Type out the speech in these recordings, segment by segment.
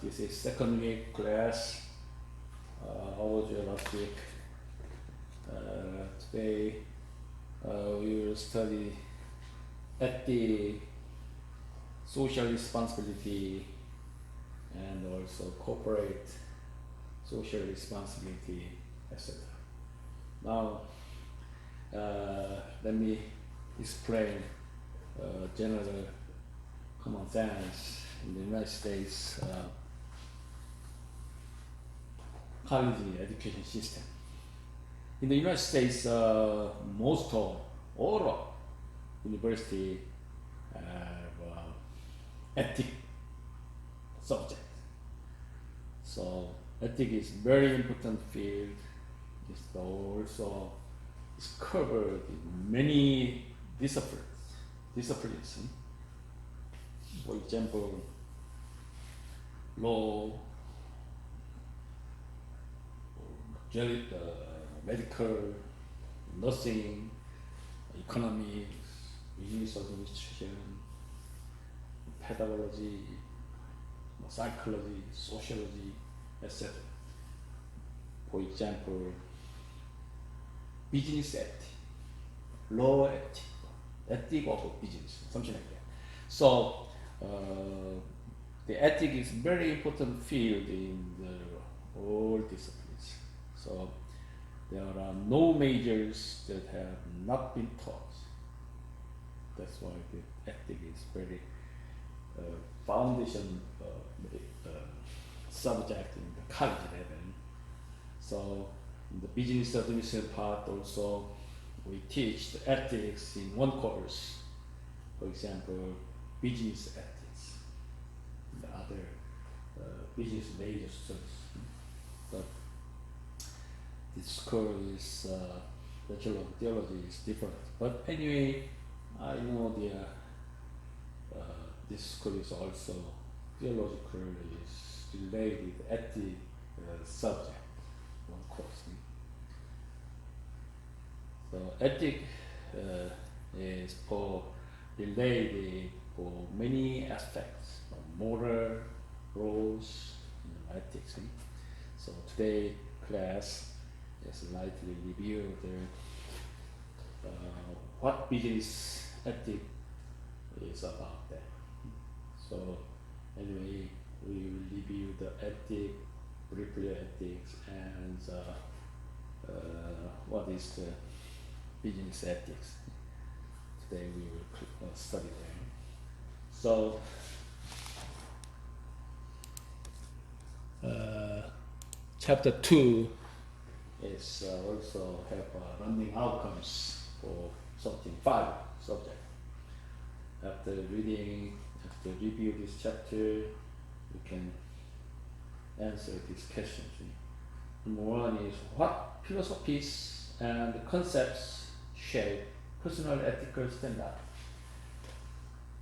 This is second week class. How was your last week? Today we will study ethics, social responsibility, and also corporate social responsibility, etc. Now, let me explain general common sense in the United States college education system. In the United States, most of all of university have ethics subject. So ethics is very important field. It's also is covered in many disciplines. For example, law, medical, nursing, economics, business administration, pedagogy, psychology, sociology, etc. For example, business ethics, law ethics, ethics of business, something like that. So the ethics is very important field in all disciplines. So there are no majors that have not been taught. That's why the ethics is very foundation subject in the college level. So in the business administration part also, we teach the ethics in one course. For example, business ethics, the other business major studies. But this course is Bachelor of Theology is different. But anyway, I know this course is also theological is related ethics subject, one course. So ethics is related for many aspects, moral, rules, ethics. So today class is lightly review what business ethics is about that. So anyway, we will review the ethics, briefly ethics, and what is the business ethics. Today we will study them. So chapter 2 is also have learning outcomes for something 5 subject. After review this chapter, you can answer these questions. Number 1 is what philosophies and concepts shape personal ethical standard.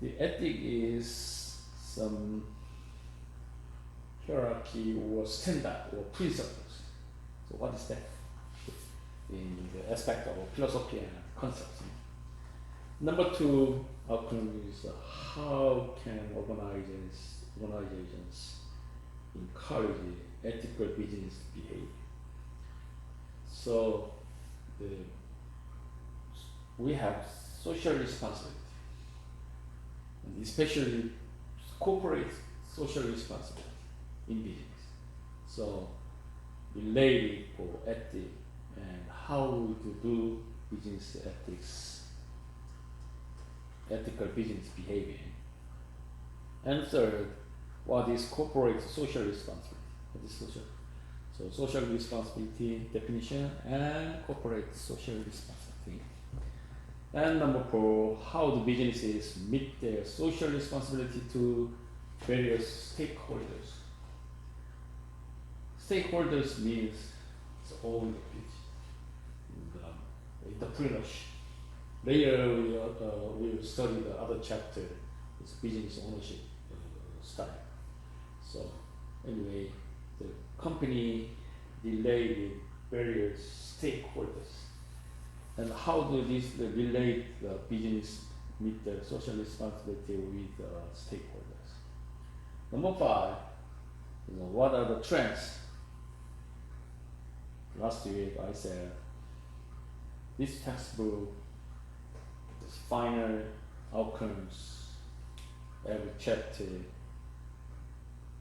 The ethic is some hierarchy or standard or principles. So what is that? In the aspect of philosophy and concepts. Number 2 outcome is how can organizations encourage ethical business behavior. So we have social responsibility, and especially corporate social responsibility in business. So related for ethics and how to do business ethics, ethical business behavior. And third, what is corporate social responsibility? What is social? So social responsibility definition and corporate social responsibility. And number 4, how the businesses meet their social responsibility to various stakeholders. Stakeholders means all the entrepreneurship. Later we will study the other chapter, it's business ownership style. So anyway, the company related various stakeholders. And how do these relate the business meet the social responsibility with stakeholders? Number 5, what are the trends? Last week I said this textbook, this final outcomes, every chapter,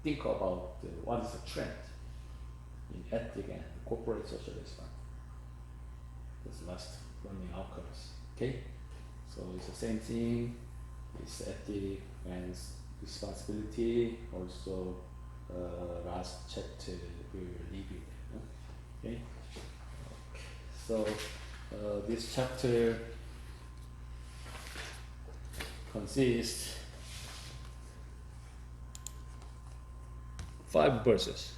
think about what is the trend in ethic and corporate social responsibility. This last learning outcomes. Okay? So it's the same thing. It's ethic and responsibility. Also, last chapter we will review. Okay? So this chapter consists 5 verses.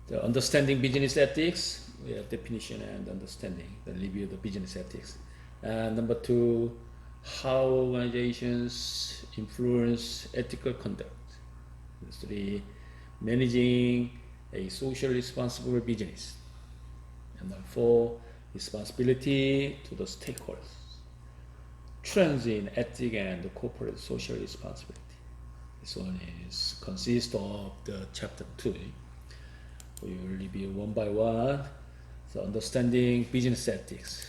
The understanding business ethics, we have definition and understanding, then review the business ethics. And number 2, how organizations influence ethical conduct. 3, managing a socially responsible business. And number 4, responsibility to the stakeholders. Trends in ethic and corporate social responsibility. This one consists of the chapter 2. We will review one by one. So understanding business ethics.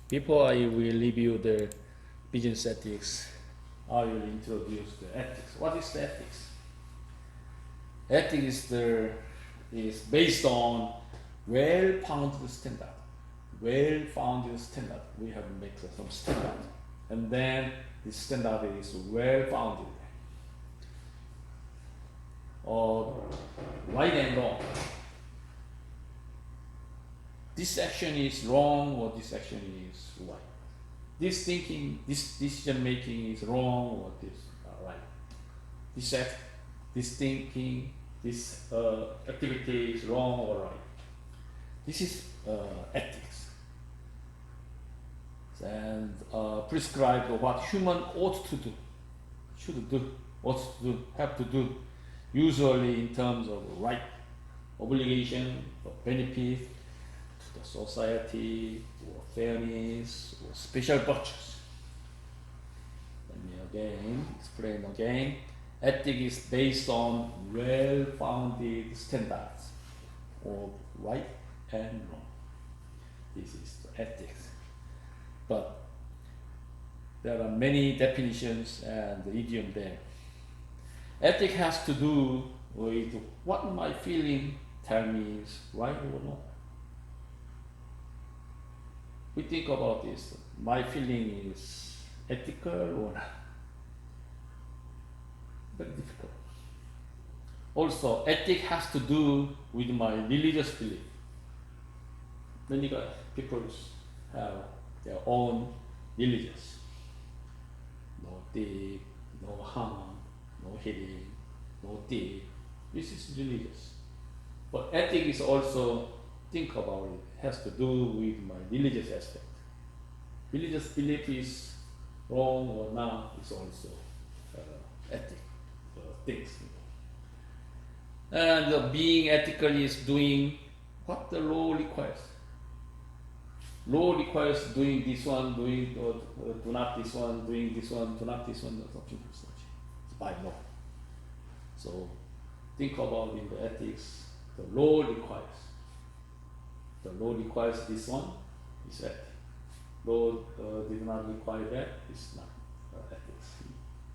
Before I will review the business ethics, I will introduce the ethics. What is the ethics? Ethics is based on well-founded standard. Well-founded standard. We have to make some standard. And then this standard is well-founded. Or right and wrong. This action is wrong or this action is right. This thinking, this decision making is wrong or this right. This thinking, this activity is wrong or right. This is ethics. And prescribe what human ought to do, should do, ought to do, have to do, usually in terms of right, obligation, or benefit to the society, or fairness, or special virtues. Let me again explain again. Ethics is based on well-founded standards of right and wrong. This is the ethics. But there are many definitions and the idiom there. Ethics has to do with what my feeling tells me is right or wrong. We think about this. My feeling is ethical or not. Very difficult. Also, ethics has to do with my religious belief. Many people have their own religions. No thief, no harm, no hitting, no thief. This is religious. But ethics is also, think about it, has to do with my religious aspect. Religious belief is wrong or not is also ethic things. And being ethical is doing what the law requires. Law requires doing this one, doing do not this one, doing this one, do not this one, or something like that. It's by law. So think about in the ethics, the law requires. The law requires this one, is ethics. Law did not require that, it's not ethics.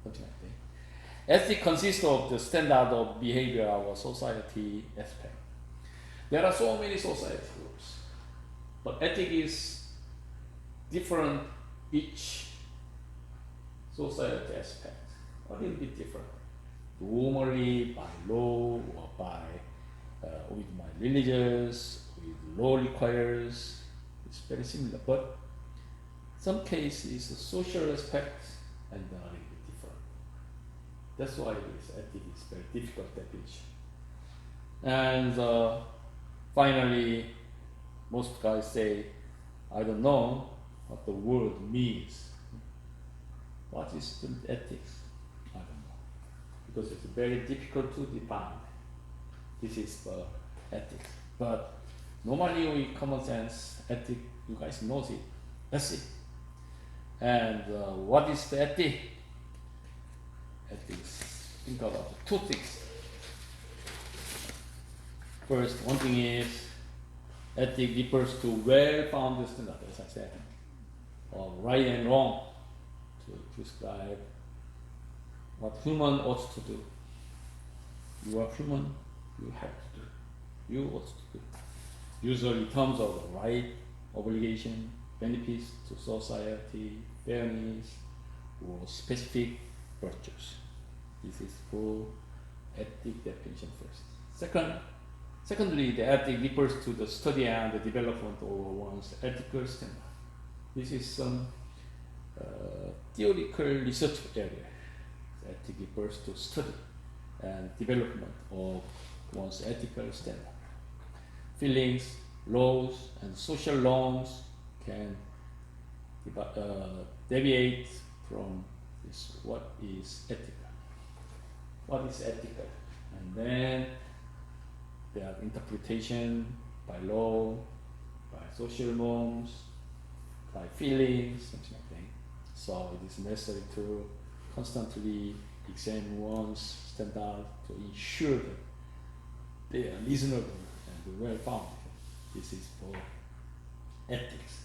Something like that. Ethics consists of the standard of behavior or society aspect. There are so many society groups, but ethics is different each society aspect, a little bit different. Normally by law or by with my religious, with law requires, it's very similar, but some cases the social aspect and a little bit different. That's why this ethics is very difficult definition. And finally, most guys say, I don't know what the word means. What is student ethics? I don't know. Because it's very difficult to define. This is ethics. But normally with common sense, ethics, you guys know it. That's it. And what is the ethic? Ethics think about two things. First, one thing is ethic refers to well-founded standard, as I said, or right and wrong to prescribe what human ought to do. You are human, you have to do. You ought to do. Usually in terms of the right, obligation, benefits to society, fairness, or specific virtues. This is for ethic definition first. Secondly, the ethic refers to the study and the development of one's ethical standard. This is some theoretical research area. The ethic refers to study and development of one's ethical standard. Feelings, laws, and social norms can deviate from this. What is ethical? What is ethical? And then there are interpretation by law, by social norms, by feelings, something like that. So it is necessary to constantly examine one's standard to ensure that they are reasonable and well founded. This is for ethics.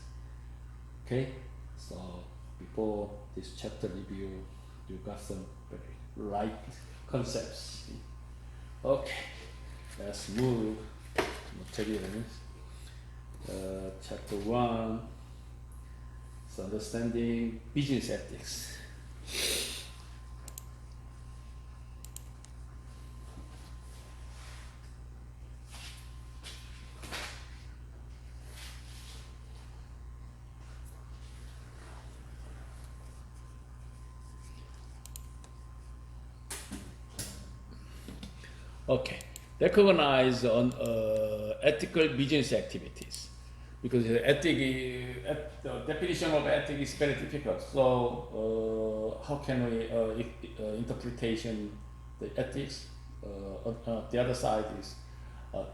Okay? So before this chapter review, you got some very right concepts. Okay, let's move to materials. Chapter 1 is understanding business ethics. Okay, recognize on ethical business activities, because the definition of ethic is very difficult. So how can we interpretation the ethics? The other side is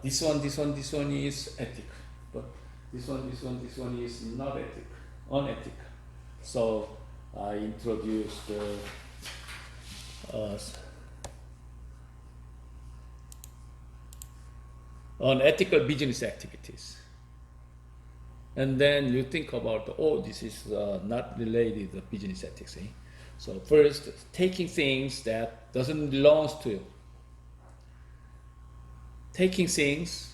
this one is ethic, but this one is not ethic, unethical. So I introduced on ethical business activities. And then you think about, oh, this is not related to business ethics. Eh? So first, taking things that doesn't belong to you. Taking things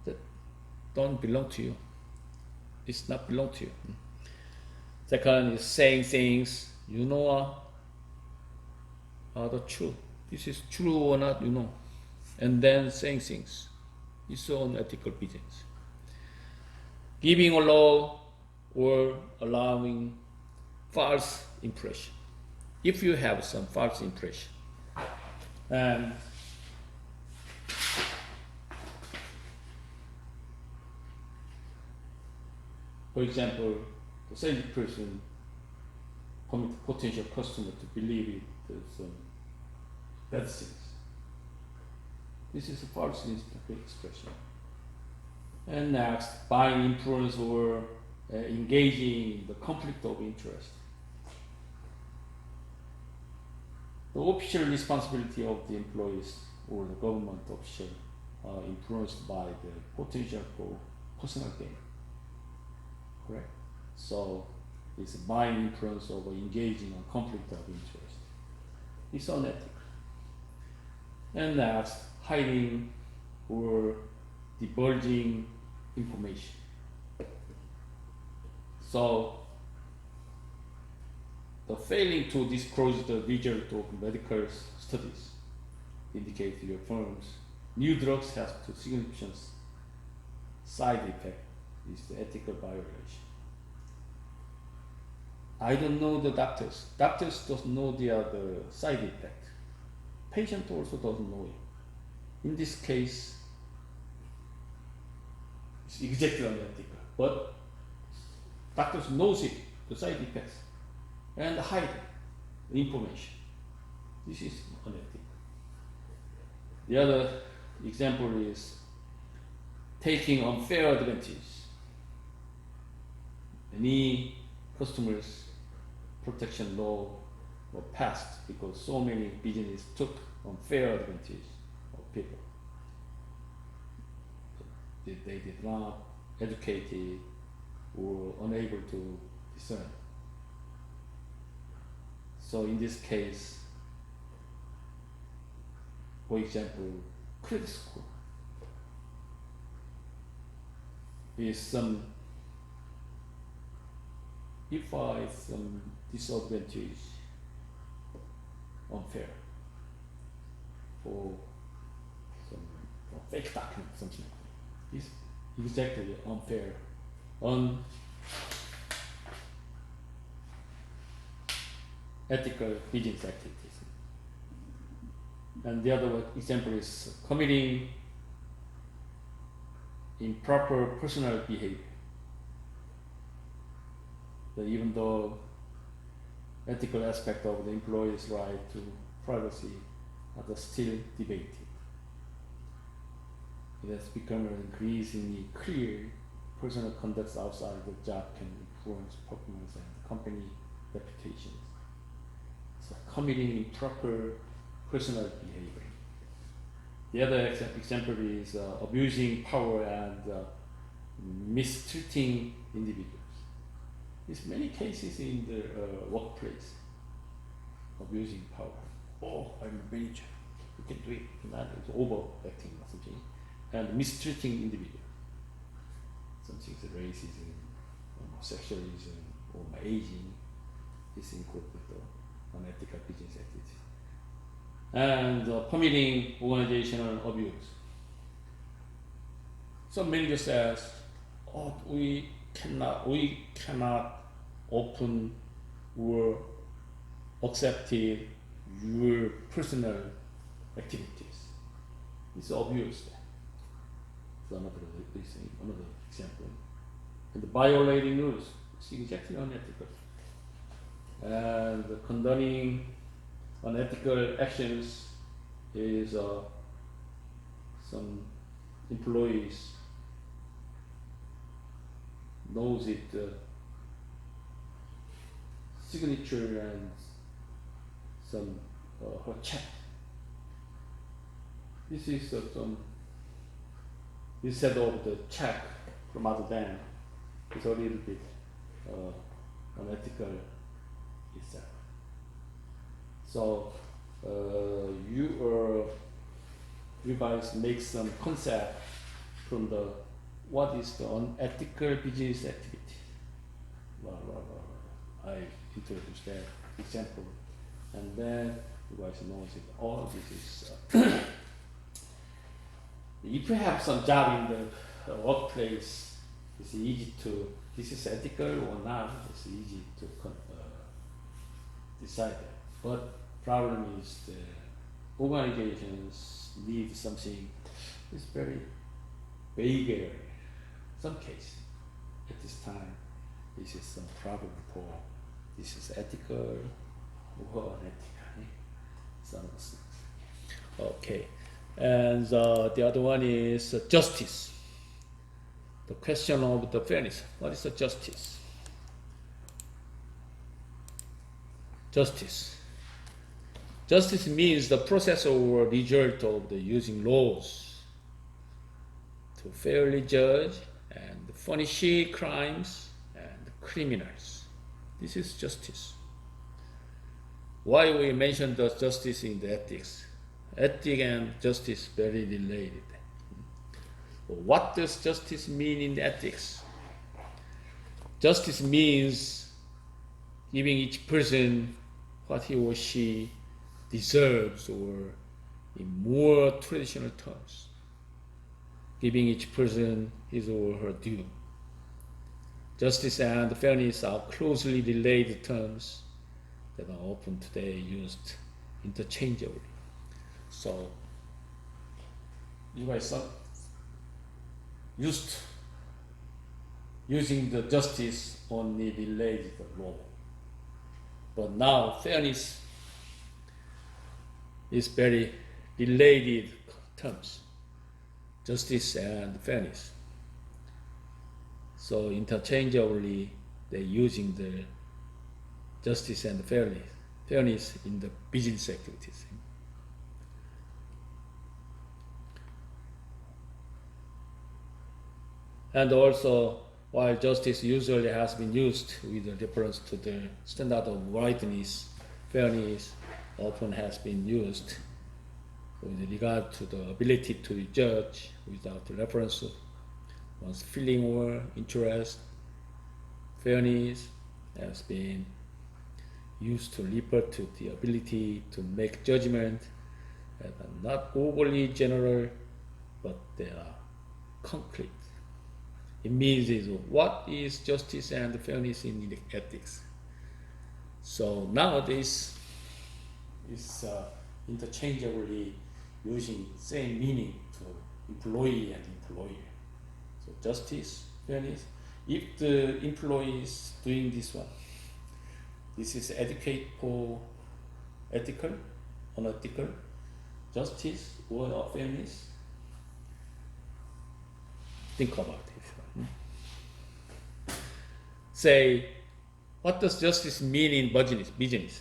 that don't belong to you. It's not belong to you. Second is saying things you know are the truth. This is true or not, you know. And then saying things. It's unethical business. Giving a law or allowing false impression. If you have some false impression, and for example, the salesperson permit potential customer to believe it as some bad things. This is a false expression. And next, buying influence or engaging in the conflict of interest. The official responsibility of the employees or the government official are influenced by the potential for personal gain. Correct? So it's buying influence or engaging in conflict of interest. It's unethical. And next, hiding or divulging information. So the failing to disclose the result of medical studies indicate to your firms new drugs have to significant side effect is the ethical violation. I don't know the doctors. Doctors don't know the side effect. Patient also doesn't know it. In this case, it's exactly unethical. But doctors knows it, the side effects, and hide the information. This is unethical. The other example is taking unfair advantage. Any customers protection law or passed because so many businesses took unfair advantage of people. They did not educated or unable to discern. So in this case, for example, credit score is some disadvantage unfair for some fake document, something like that. It's exactly unfair, unethical business activities. And the other example is committing improper personal behavior. That even though ethical aspect of the employee's right to privacy are still debated, it has become increasingly clear personal conduct outside the job can influence performance and company reputations. So committing improper personal behavior. The other example is abusing power and mistreating individuals. There's many cases in the workplace, abusing power. Oh, I'm a manager, you can do it. Not it's overacting or something, and mistreating individuals. Something like racism, sexualism, or aging is included unethical business activities. And permitting organizational abuse. Some manager says, "Oh, we cannot open or accept your personal activities." It's abuse. So another example. And violating rules is exactly unethical. And condoning unethical actions is some employees knows it signature and some her check. This is some instead of the check from other than it's a little bit unethical itself. So you guys make some concept from the what is the unethical business activity. I introduced that example, and then you guys know that all this is. If you have some job in the workplace, it's easy to this is ethical or not. It's easy to decide that. But problem is the organizations need something. It's very vague area. Some case at this time, this is some problem for this is ethical or unethical. Some things. Okay, and the other one is justice. The question of the fairness. What is the justice? Justice. Justice means the process or result of the using laws to fairly judge and punish crimes and criminals. This is justice. Why we mention the justice in the ethics? Ethics and justice very related. What does justice mean in ethics? Justice means giving each person what he or she deserves, or in more traditional terms, giving each person his or her due. Justice and fairness are closely related terms that are often today used interchangeably. So, you guys are used using the justice only related to law. But now fairness is very related terms, justice and fairness. So interchangeably they're using the justice and fairness fairness in the business activities. And also, while justice usually has been used with reference to the standard of rightness, fairness often has been used with regard to the ability to judge without reference to one's feeling or interest. Fairness has been used to refer to the ability to make judgment that are not overly general, but they are concrete. It means is what is justice and fairness in ethics. So nowadays, it's interchangeably using same meaning to employee and employer. So justice, fairness. If the employee is doing this one, this is educate for ethical, unethical, justice or fairness. Think about it. Say, what does justice mean in business?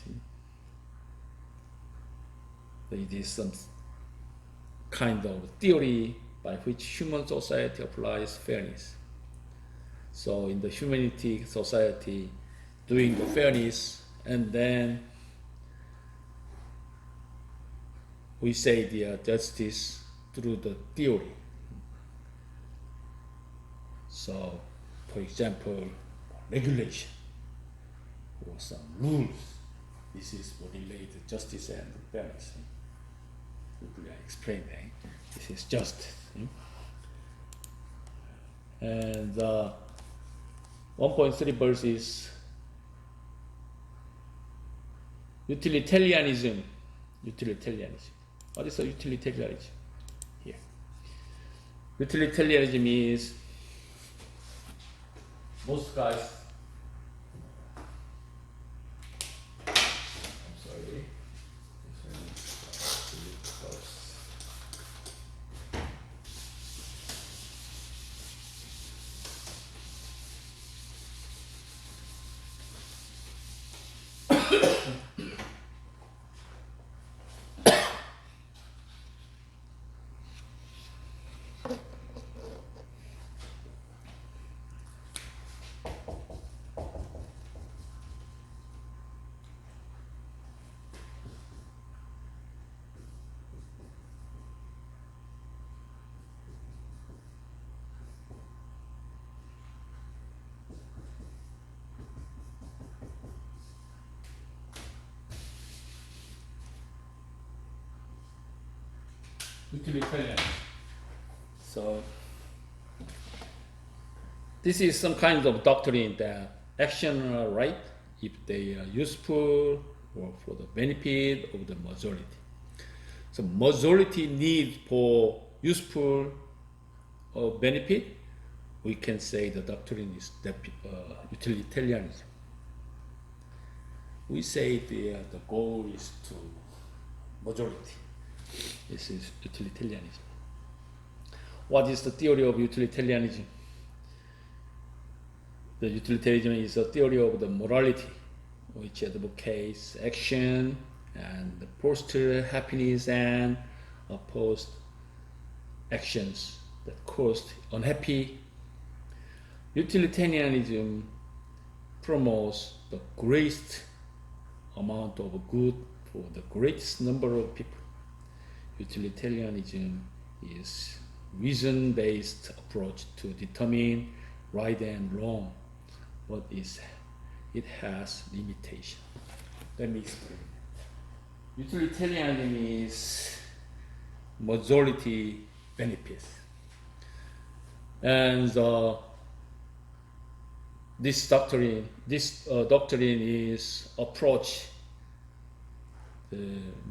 It is some kind of theory by which human society applies fairness. So in the humanity society, doing the fairness, and then we say the justice through the theory. So, for example, regulation or some rules. This is what related justice and fairness. Hopefully I explained that. This is justice. And 1.3 verse is utilitarianism. What is a utilitarianism? Here. Utilitarianism is most guys. I'm sorry. Utilitarian. So this is some kind of doctrine that actions are right if they are useful or for the benefit of the majority. So majority need for useful or benefit, we can say the doctrine is utilitarianism. We say the goal is to majority. This is utilitarianism. What is the theory of utilitarianism? The utilitarianism is a theory of the morality, which advocates action and foster happiness and opposed actions that caused unhappy. Utilitarianism promotes the greatest amount of good for the greatest number of people. Utilitarianism is reason-based approach to determine right and wrong, but it has limitation. Let me explain. Utilitarianism is majority benefits, and this doctrine is approach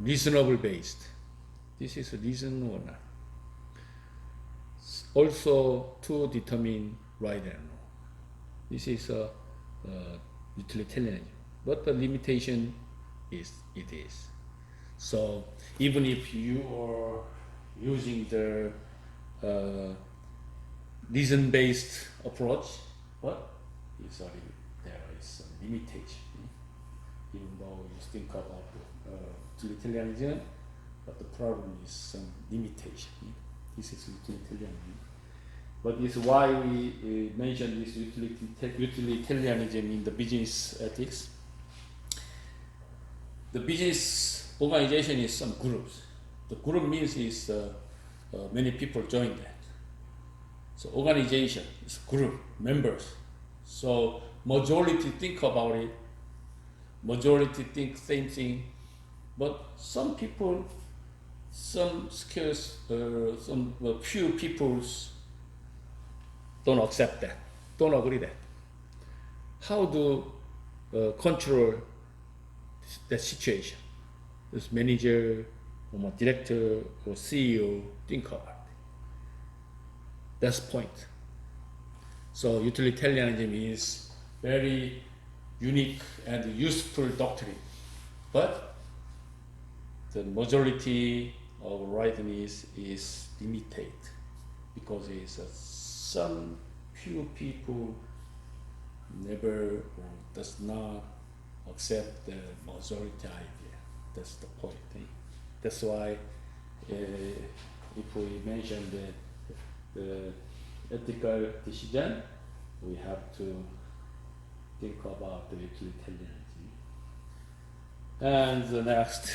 reasonable based. This is a reason or not. Also to determine right and wrong. This is a utilitarianism, but the limitation is it is. So even if you are using the reason-based approach, but there is a limitation. even though you think about utilitarianism, but the problem is some limitation. This is utilitarianism. But this is why we mention this utilitarianism in the business ethics. The business organization is some groups. The group means is many people join that. So organization is group, members. So majority think about it, majority think same thing, but some people, some skills, some few peoples don't accept that, don't agree that. How to control that situation? This manager or director or CEO think about it. That's the point. So utilitarianism is very unique and useful doctrine, but the majority of rightness is limited because it's some few people never or does not accept the majority idea. That's the point. That's why if we mention the ethical decision, we have to think about the utilitarianism. And the next,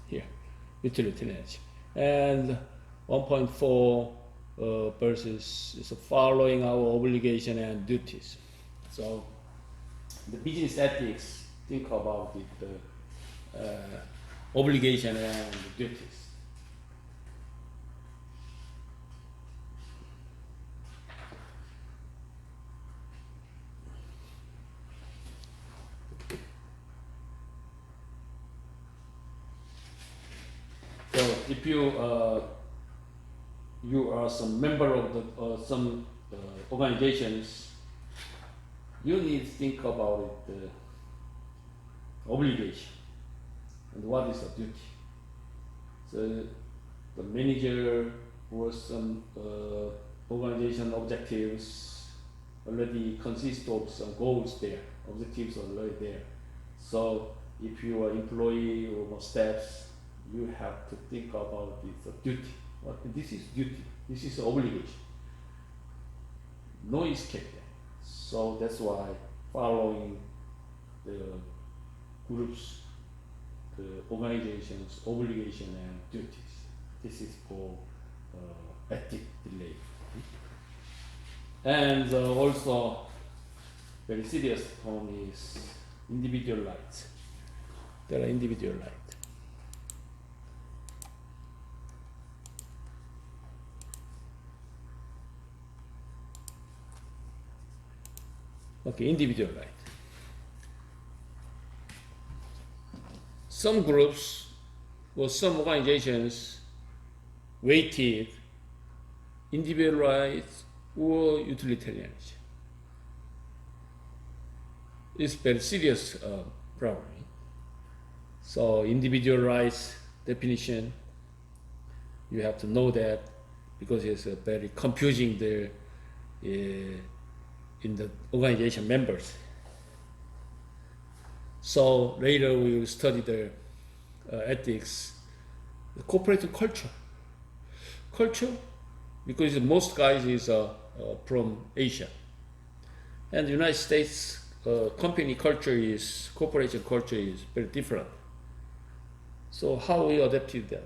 here, utilitarianism. And 1.4 verses is following our obligation and duties. So the business ethics think about it, obligation and duties. So if you are some member of the some organizations, you need to think about it, obligation and what is the duty. So the manager or some organization objectives already consist of some goals there, objectives are already there. So if you are employee or staff, you have to think about this duty. This is duty. This is obligation. No escape there. So that's why following the groups, the organizations, obligation and duties. This is called ethic delay. And also very serious one is individual rights. There are individual rights. Okay, individual right. Some groups or some organizations weighted individual rights or utilitarianism. It's very serious problem. So individual rights definition, you have to know that because it's very confusing there in the organization members. So later we will study the ethics, the corporate culture. Culture, because most guys is from Asia. And the United States company culture is, corporation culture is very different. So how we adapted that?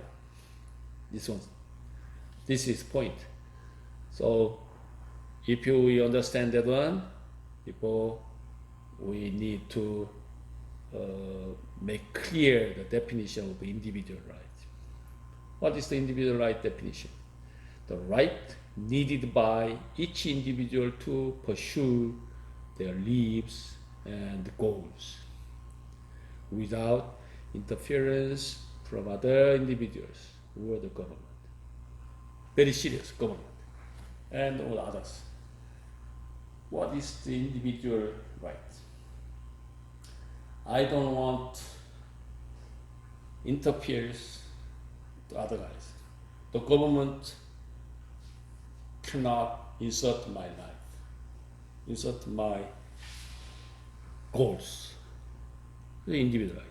This is point. So if we understand that one, we need to make clear the definition of individual right. What is the individual right definition? The right needed by each individual to pursue their lives and goals without interference from other individuals or the government. Very serious government and all others. What is the individual right? I don't want interferes to other guys. The government cannot insert my life, insert my goals, the individual right.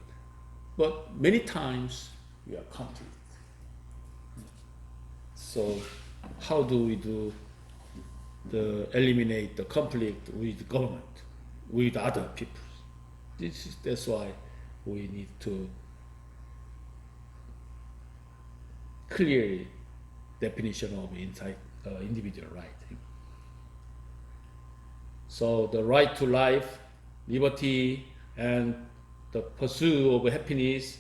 But many times we are conflict. So how do we do eliminate the conflict with the government, with other people? That's why we need to clearly definition of individual right. So the right to life, liberty, and the pursuit of happiness,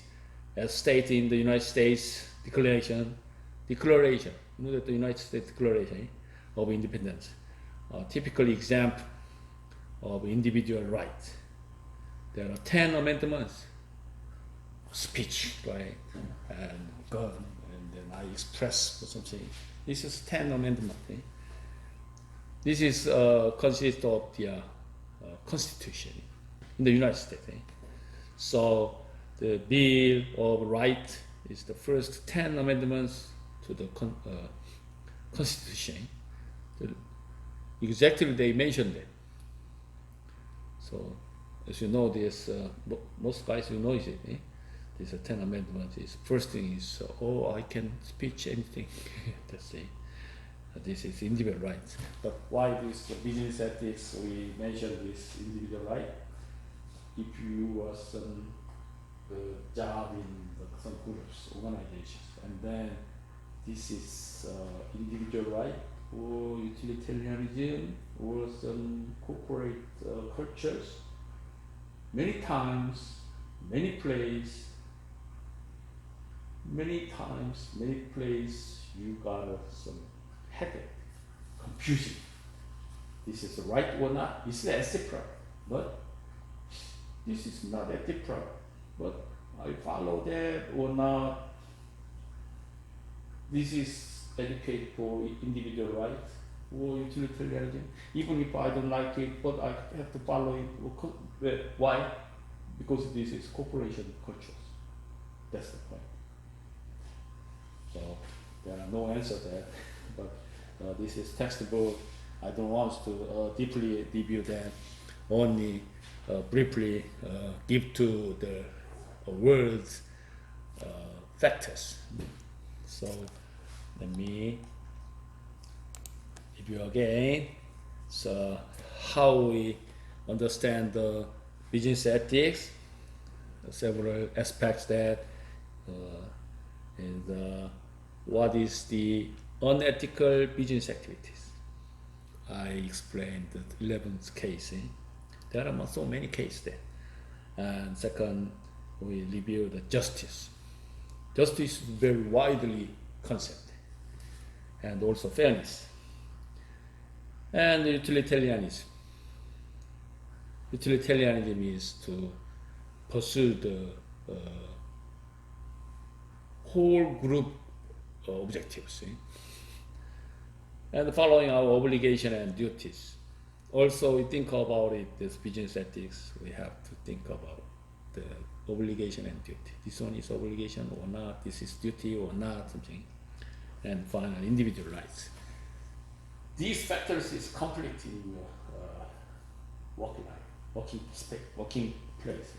as stated in the United States Declaration. You know that the United States Declaration of Independence, a typical example of individual rights. There are 10 amendments, speech, right, and gun, and then I express or something. This is 10 amendment. This is consists of the Constitution in the United States. So the Bill of Rights is the first 10 amendments to the Constitution. Exactly, they mentioned it. So, as you know, this most guys you know it. This 10 amendments. Is first thing is I can speak anything. That's it. This is individual rights. But why this business ethics? We mentioned this individual right. If you was some job in some groups, organizations, and then this is individual right or utilitarianism or some corporate cultures. Many times, many places, you got some headache, confusion. This is right or not? This is ethical, but this is not ethical. But I follow that or not. This is educate for individual rights or utilitarianism. Even if I don't like it, but I have to follow it. Why? Because this is corporation cultures. That's the point. So there are no answer there. But this is textbook. I don't want to deeply review that. Only briefly give to the words factors. So let me review again. So how we understand the business ethics, several aspects that, and what is the unethical business activities. I explained the 11th case. There are so many cases there. And second, we review the justice. Justice is very widely concept, and also fairness. And utilitarianism. Utilitarianism is to pursue the whole group objectives. And following our obligation and duties. Also, we think about it, this business ethics, we have to think about the obligation and duty. This one is obligation or not, this is duty or not, something. And finally, individual rights. These factors is conflict in your working life, working place.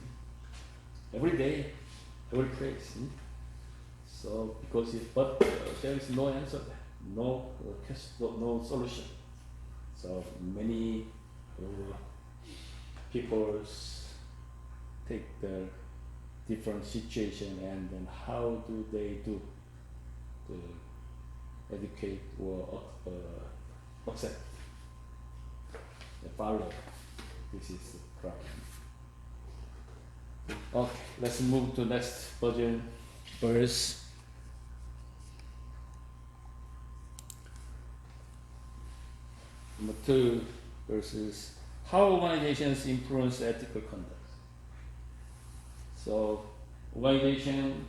Every day, every place. So, because there is no answer there, no solution. So many people take the different situation and then how do they do to educate or accept, follow. This is the problem. Okay, let's move to next verse. Number 2 verses how organizations influence ethical conduct. So organization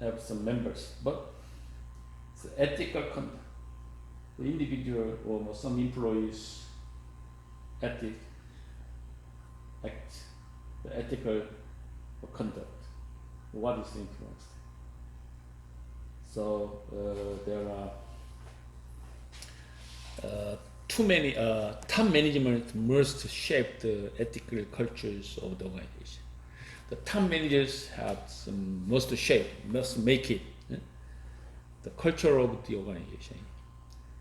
have some members, but it's ethical conduct. The individual or some employees act the ethical conduct. what is influenced. So there are too many top management must shape the ethical cultures of the organization. The top managers must make it the culture of the organization.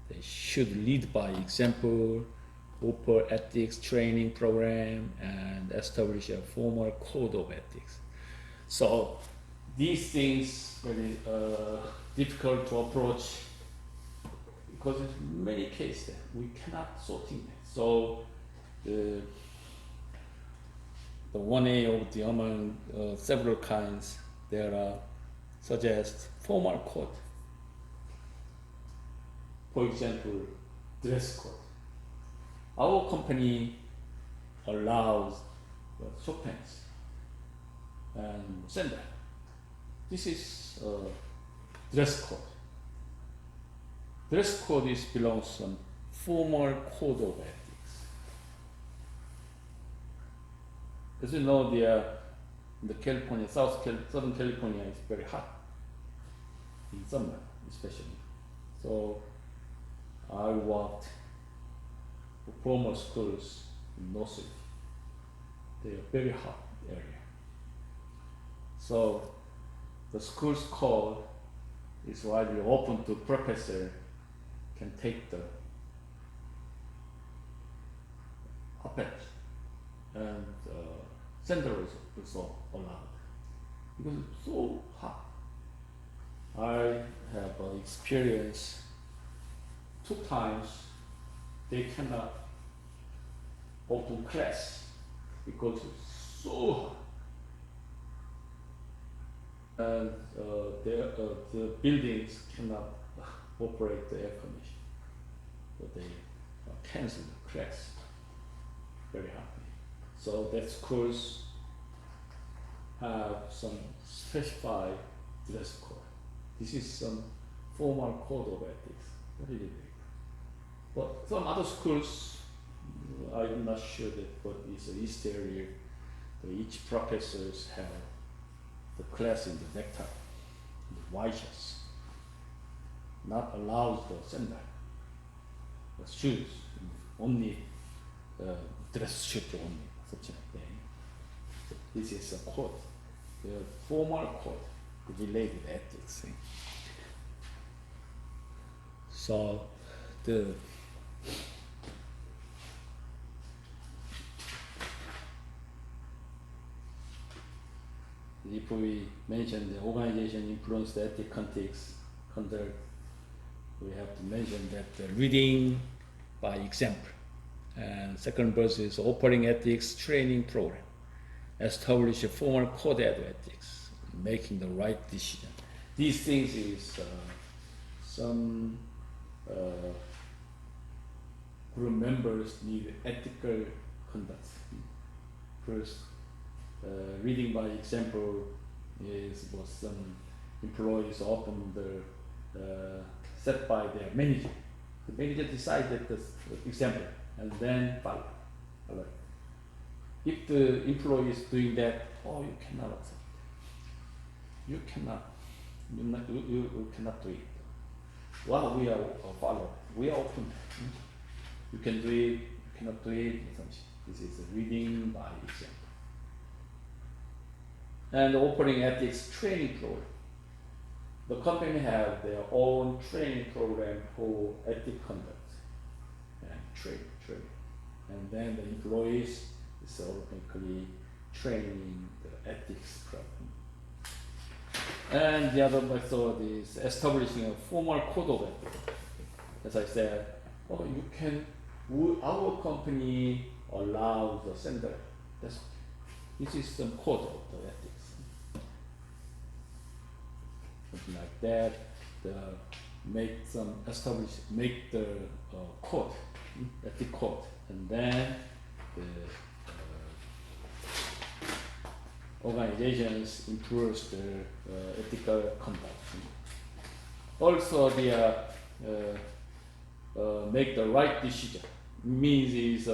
They should lead by example, offer ethics training program, and establish a formal code of ethics. So these things very difficult to approach because in many cases we cannot sort in. So the one A of the among several kinds there are suggest formal code. For example, dress code. Our company allows short pants and sandal. This is dress code. Dress code belongs to formal code of ethics. As you know, the California, Southern California is very hot in summer, especially. So I worked for formal schools in North City. They are very hot area. So the school's code is widely open to professor can take the carpet and sandals also allowed because it's so hot. I have experienced 2 times they cannot open class because it's so hot. And the buildings cannot operate the air conditioning. So they cancel the class very happy. So that schools have some specified dress code. This is some formal code of ethics. Really big. But some other schools, I'm not sure that, but it's an East area. Each professors have the class in the necktie, the white shirts, not allows the sandal, the shoes, only dress shirt only, such a thing. So this is a code, the formal code related ethics. So if we mention the organization influenced ethic conduct, we have to mention that the reading by example. And second verse is offering ethics training program. Establish a formal code of ethics, making the right decision. These things is some group members need ethical conduct. First, reading by example is what some employees often set by their manager. The manager decided the example and then follow. If the employee is doing that, you cannot accept it. You cannot do it. Well, we are follow. We are open. You can do it. You cannot do it. This is a reading by example. And offering ethics training program. The company have their own training program for ethic conduct and training. And then the employees is automatically training the ethics program. And the other method is establishing a formal code of ethics. As I said, our company allows the sender. That's okay. This is some code of the ethics. Something like that. Make the code, ethic code, and then the organizations improve their ethical conduct. Also, make the right decision. Means is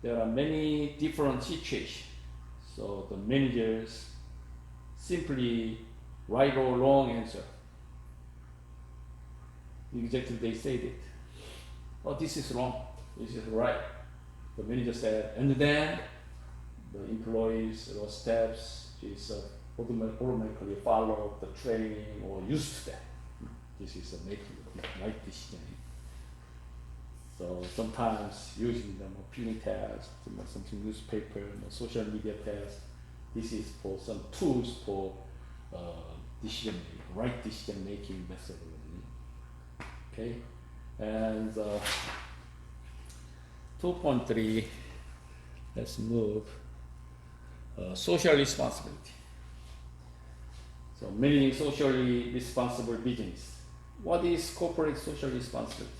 there are many different situations. So the managers simply right or wrong answer. Exactly they said it. Oh, this is wrong. This is right. The manager said, and then the employees or staffs is automatically follow the training or used to that. This is making the right decision. So sometimes using the opinion test, something newspaper, social media test. This is for some tools for decision making, right decision making methodology. Okay, and 2.3. Let's move. Social responsibility. So meaning socially responsible business. What is corporate social responsibility?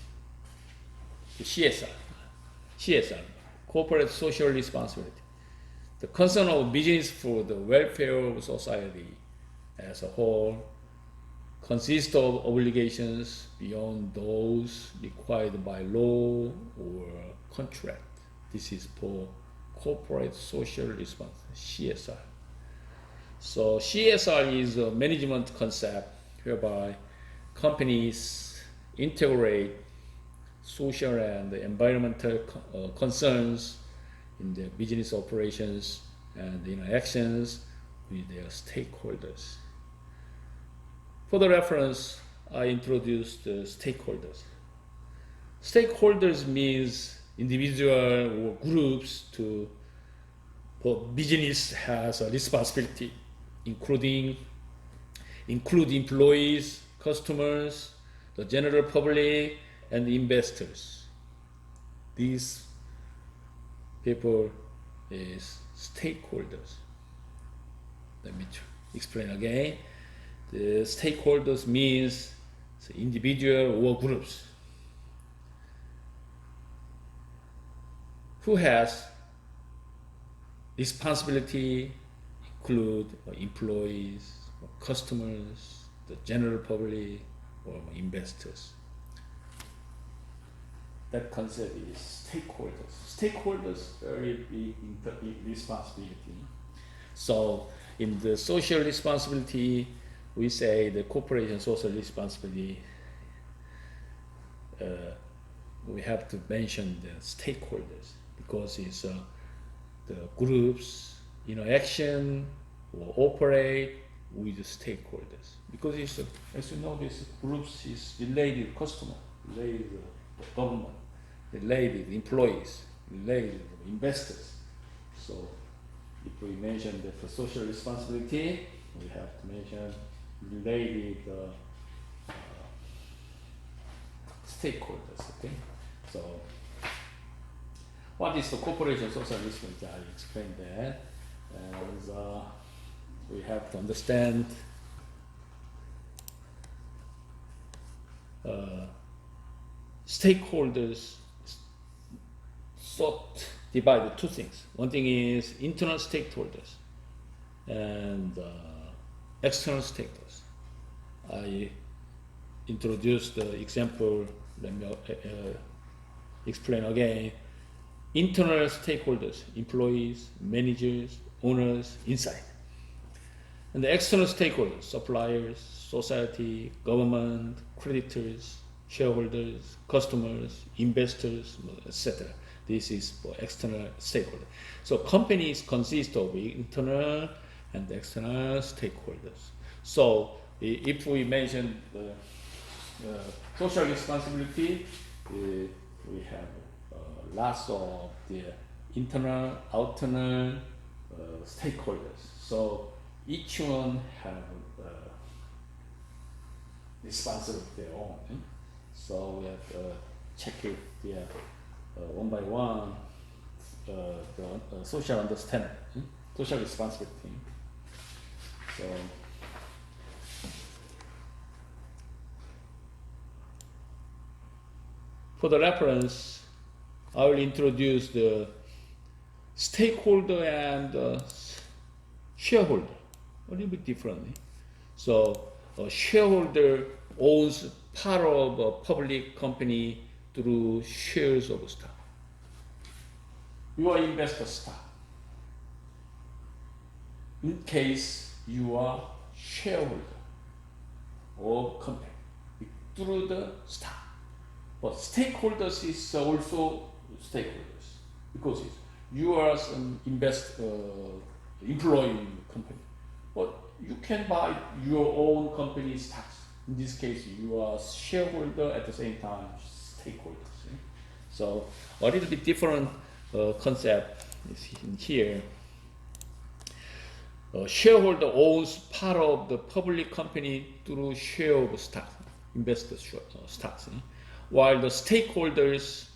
CSR, corporate social responsibility. The concern of business for the welfare of society as a whole consists of obligations beyond those required by law or contract. This is for corporate social responsibility, CSR. So CSR is a management concept whereby companies integrate social and environmental concerns in their business operations and interactions with their stakeholders. For the reference, I introduced the stakeholders. Stakeholders means individual or groups for business has a responsibility, include employees, customers, the general public, and investors. These people is stakeholders. Let me explain again. The stakeholders means individual or groups who has responsibility, include employees, or customers, the general public, or investors. That concept is stakeholders. Stakeholders very big responsibility. So in the social responsibility, we say the corporation social responsibility, we have to mention the stakeholders because it's the groups interaction or operate with the stakeholders. Because it's as you know, this groups is related customer, related government, related employees, related investors. So if we mention that for social responsibility, we have to mention related stakeholders. Okay, so what is the corporation social responsibility? I explained that, and we have to understand stakeholders divided two things. One thing is internal stakeholders and external stakeholders. I introduced the example. Let me explain again. Internal stakeholders, employees, managers, owners, inside. And the external stakeholders, suppliers, society, government, creditors, shareholders, customers, investors, etc. This is for external stakeholders. So companies consist of internal and external stakeholders. So if we mention the social responsibility, we have lots of the internal, external stakeholders. So each one have responsibility of their own. So we have to check it one by one, the social understanding, social responsibility. So for the reference, I will introduce the stakeholder and shareholder, a little bit differently. So a shareholder owns part of a public company through shares of stock. You are investor stock. In case you are shareholder of company through the stock. But stakeholders is also stakeholders because you are some employee in the company, but you can buy your own company stocks. In this case, you are shareholder at the same time stakeholders. So a little bit different concept is in here. A shareholder owns part of the public company through share of stock, investor stocks, while the stakeholders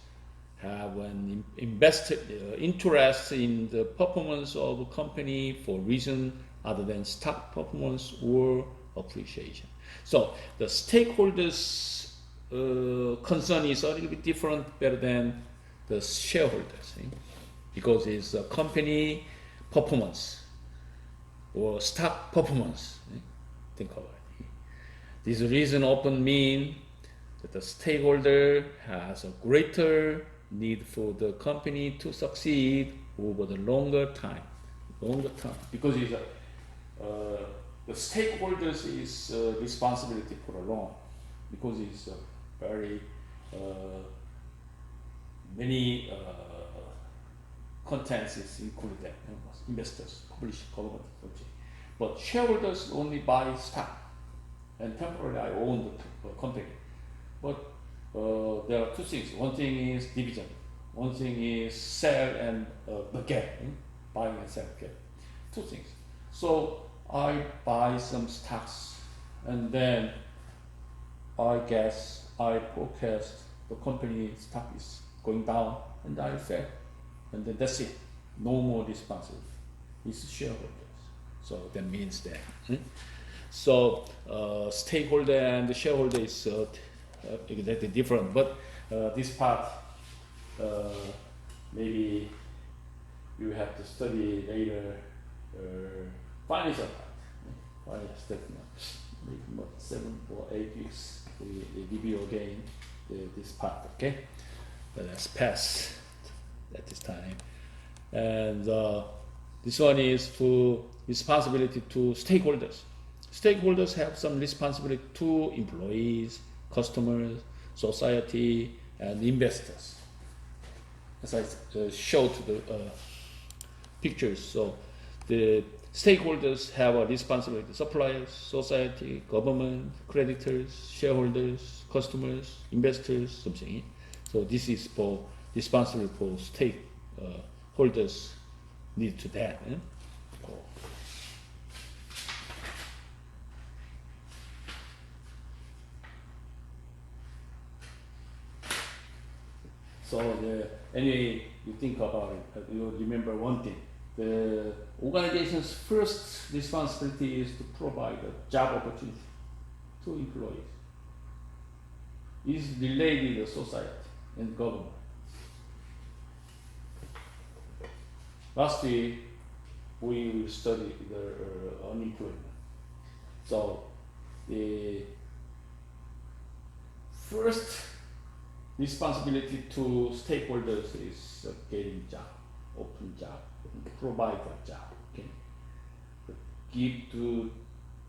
have an invested interest in the performance of a company for reason other than stock performance or appreciation. So the stakeholders' concern is a little bit different, better than the shareholders, because it's a company performance or stock performance. Think about it. This reason often mean that the stakeholder has a greater need for the company to succeed over the longer time, because it's the stakeholders is responsibility for a loan, because it's very many contents is included there, investors, publish, government, okay. But shareholders only buy stock and temporarily I own the company. But there are two things. One thing is division. One thing is sell and the gap, buying and sell gap. Two things. So I buy some stocks and then I guess I forecast the company stock is going down and I sell. And then that's it. No more responsibility. It's shareholders. So that means that. So stakeholder and the shareholder is exactly different. But this part maybe you have to study later. Financial part. Financial statement. Maybe about 7 or 8 weeks. We review again this part. Okay. But let's pass at this time. And this one is for responsibility to stakeholders. Stakeholders have some responsibility to employees, customers, society, and investors. As I showed the pictures, so the stakeholders have a responsibility: suppliers, society, government, creditors, shareholders, customers, investors, something. So this is for responsibility for stakeholders need to that. So anyway, you think about it, you remember one thing. The organization's first responsibility is to provide a job opportunity to employees. It is related to society and government. Last week, we studied the unemployment. So the first responsibility to stakeholders is getting job, open job, provide a job, okay? Give to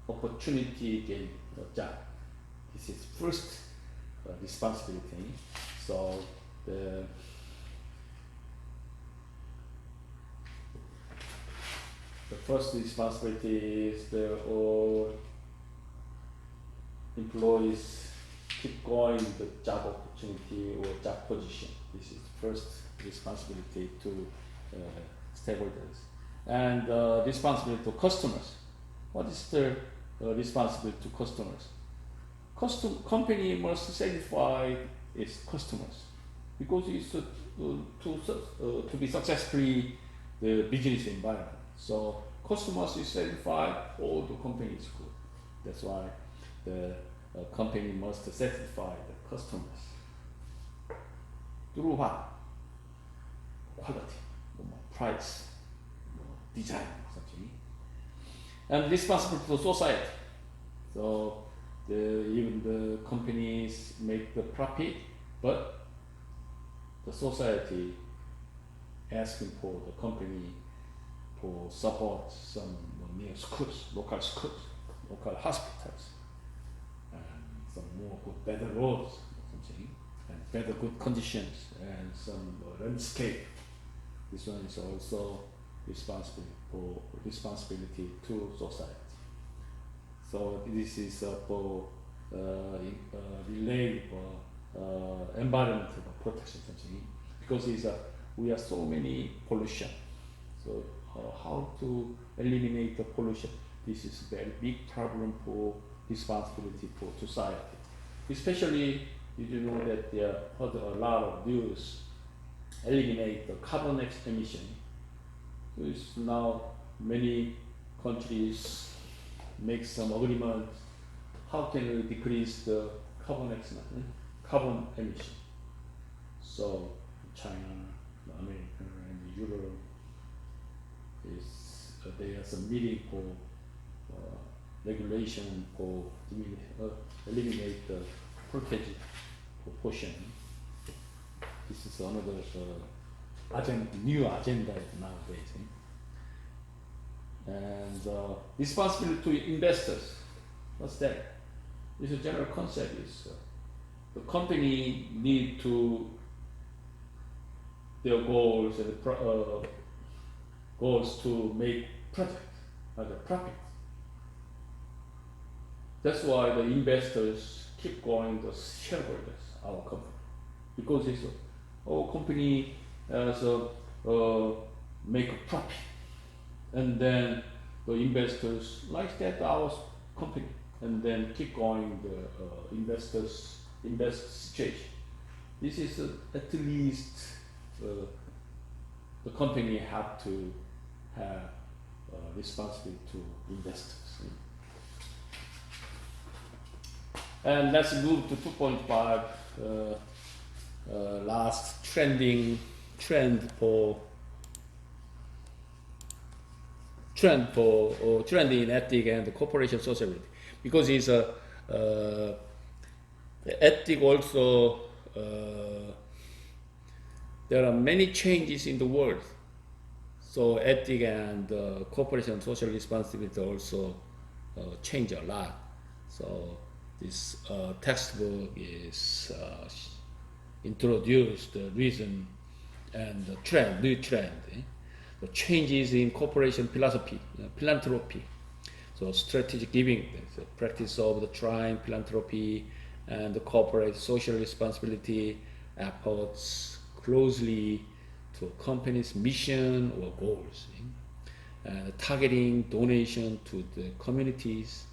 opportunity getting a job. This is first responsibility. So the first responsibility is the all employees keep going the job opportunity or job position. This is the first responsibility to stakeholders. And responsibility to customers. What is the responsibility to customers? Company must satisfy its customers because it's to be successfully the business environment. So customers is satisfied, all the company is good. That's why the company must satisfy the customers. Through what? Quality, price, design, something. And responsibility to society. So even the companies make the profit, but the society asking for the company for support some near schools, local hospitals, and some more good, better roads, something, and better good conditions, and some landscape. This one is also responsibility to society. So this is for related environmental protection, something, because we have so many pollution. So how to eliminate the pollution? This is a very big problem for responsibility for society. Especially, did you know that there are a lot of news eliminate the carbon emission? So it's now many countries make some agreement. How can we decrease the carbon emission? So China, America, and Europe there are some meeting for regulation for eliminate the voltage proportion. This is another new agenda nowadays. And responsibility to investors. What's that? This is a general concept. Is the company need to their goals and goals to make profit. That's why the investors keep going the shareholders, our company, because it's our company has make a profit, and then the investors like that our company, and then keep going the invest situation. This is at least the company have to have responsibility to investors. And let's move to 2.5. Last trend in ethic and corporation sociability, because it's ethic also. There are many changes in the world, so ethic and corporation social responsibility also change a lot. So this textbook is introduced the reason and the new trend, the changes in corporation philosophy, philanthropy, so strategic giving, the practice of the trying philanthropy and the corporate social responsibility efforts closely to a company's mission or goals, and targeting donation to the communities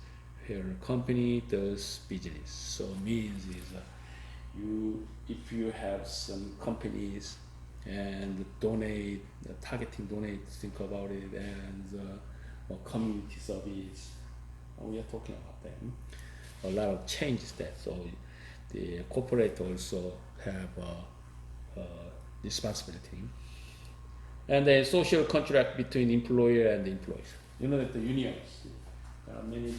where a company does business. So means is if you have some companies and targeting donate, think about it, and community service, we are talking about them. A lot of changes that, so the corporate also have responsibility. And the social contract between employer and employees. You know that the unions, there are many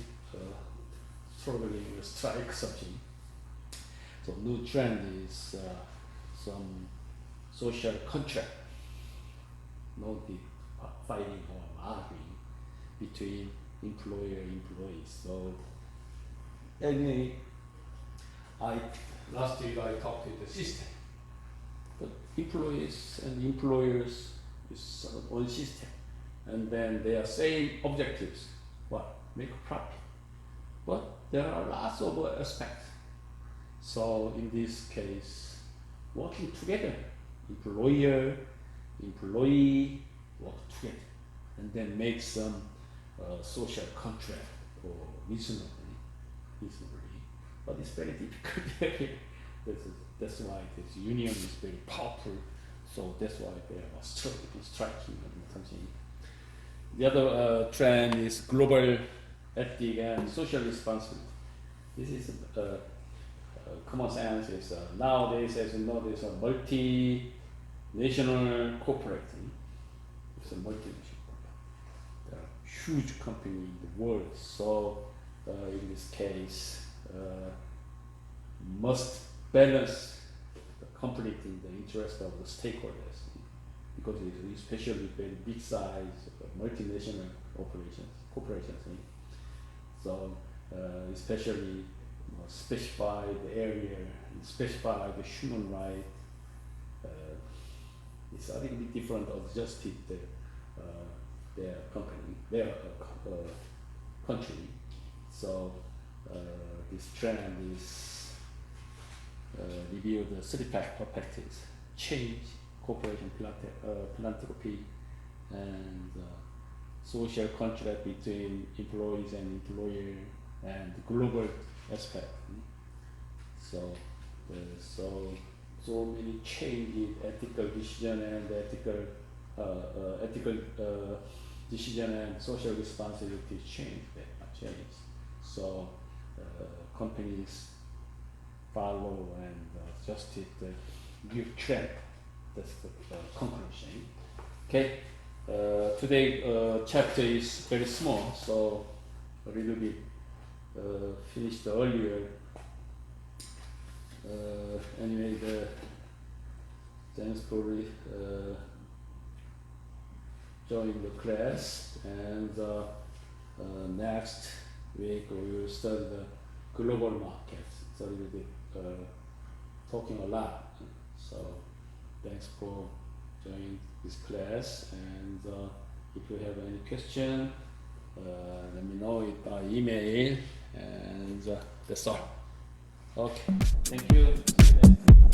struggling with strike something. So new trend is some social contract, not the fighting or arguing between employer and employees. So anyway, last week I talked with the system. But employees and employers is one system, and then they are same objectives. What? Make a profit. But there are lots of aspects. So in this case, working together, employer, employee work together, and then make some social contract or reasonably. But it's very difficult. That's why this union is very powerful. So that's why they are striking and something. The other trend is global ethic and social responsibility. This is common sense. Is nowadays, as you know, there's a multinational corporate. It's a multinational corporate. There are huge company in the world. So in this case, must balance the completing the interest of the stakeholders, because it's especially very big size multinational corporations. So especially specify the area, specify the human right. It's a little bit different adjusted their company, their country. So this trend is review the three perspectives: change, cooperation, philanthropy, and social contract between employees and employer, and global aspect. So so many changes, ethical decision and ethical decision and social responsibility change. So companies follow and adjusted the new trend. That's the conclusion. Okay. Today chapter is very small, so a little bit finished earlier. Anyway, thanks for joining the class, and next week we will study the global markets. So we will be talking a lot. So thanks for joining this class, and if you have any question, let me know it by email, and that's all. Okay, thank you.